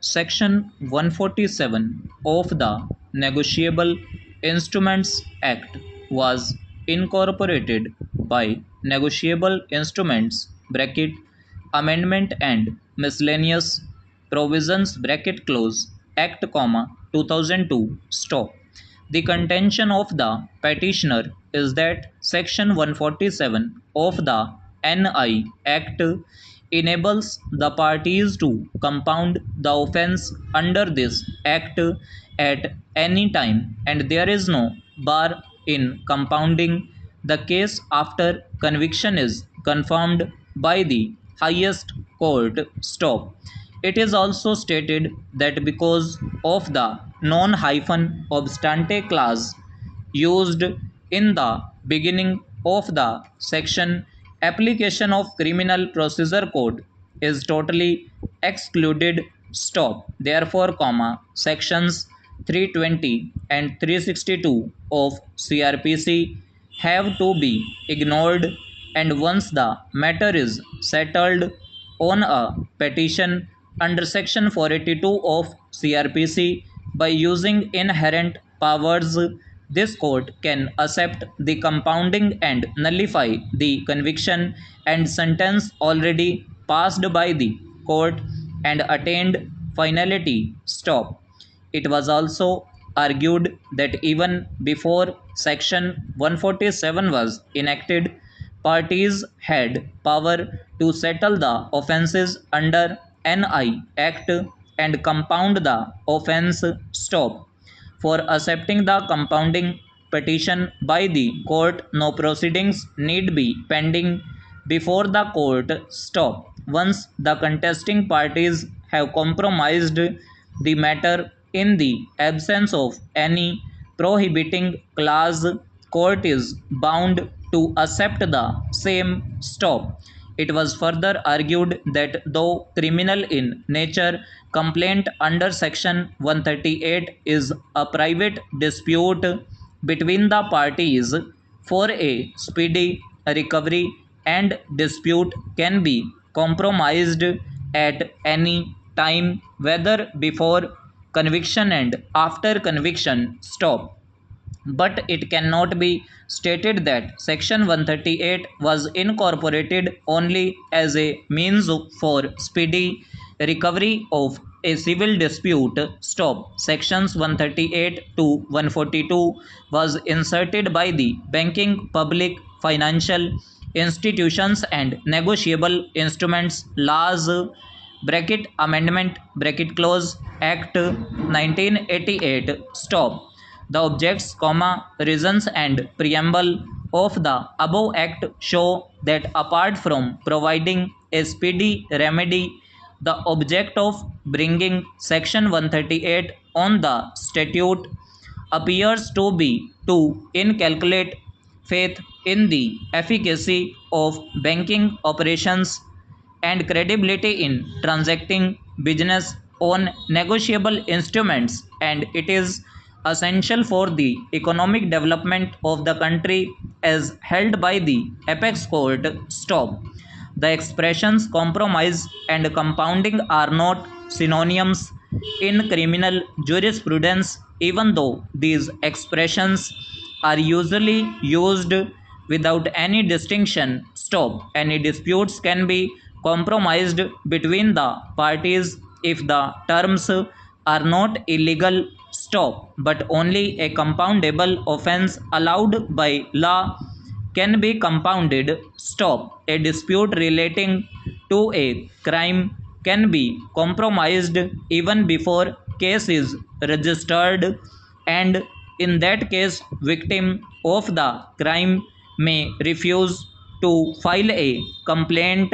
Section 147 of the Negotiable Instruments Act was incorporated by Negotiable Instruments (Amendment and Miscellaneous Provisions Act, 2002. The contention of the petitioner is that Section 147 of the NI Act enables the parties to compound the offence under this Act at any time, and there is no bar in compounding the case after conviction is confirmed by the highest court. It is also stated that because of the non-obstante clause used in the beginning of the section, application of Criminal Procedure Code is totally excluded. Therefore, sections 320 and 362 of CRPC have to be ignored, and once the matter is settled on a petition under section 482 of CRPC by using inherent powers, this court can accept the compounding and nullify the conviction and sentence already passed by the court and attained finality. It was also argued that even before Section 147 was enacted, parties had power to settle the offences under NI Act and compound the offence. For accepting the compounding petition by the court, no proceedings need be pending before the court. Once the contesting parties have compromised the matter in the absence of any prohibiting clause, court is bound to accept the same. It was further argued that though criminal in nature, complaint under section 138 is a private dispute between the parties. For a speedy recovery, and dispute can be compromised at any time, whether before conviction and after conviction. But it cannot be stated that Section 138 was incorporated only as a means for speedy recovery of a civil dispute. Sections 138 to 142 was inserted by the Banking, Public Financial Institutions and Negotiable Instruments Laws (Amendment) Act 1988. The objects, reasons and preamble of the above act show that apart from providing a speedy remedy, the object of bringing section 138 on the statute appears to be to inculcate faith in the efficacy of banking operations and credibility in transacting business on negotiable instruments, and it is essential for the economic development of the country as held by the apex court. The expressions compromise and compounding are not synonyms in criminal jurisprudence, even though these expressions are usually used without any distinction. Any disputes can be compromised between the parties if the terms are not illegal. But only a compoundable offence allowed by law can be compounded. A dispute relating to a crime can be compromised even before case is registered, and in that case victim of the crime may refuse to file a complaint.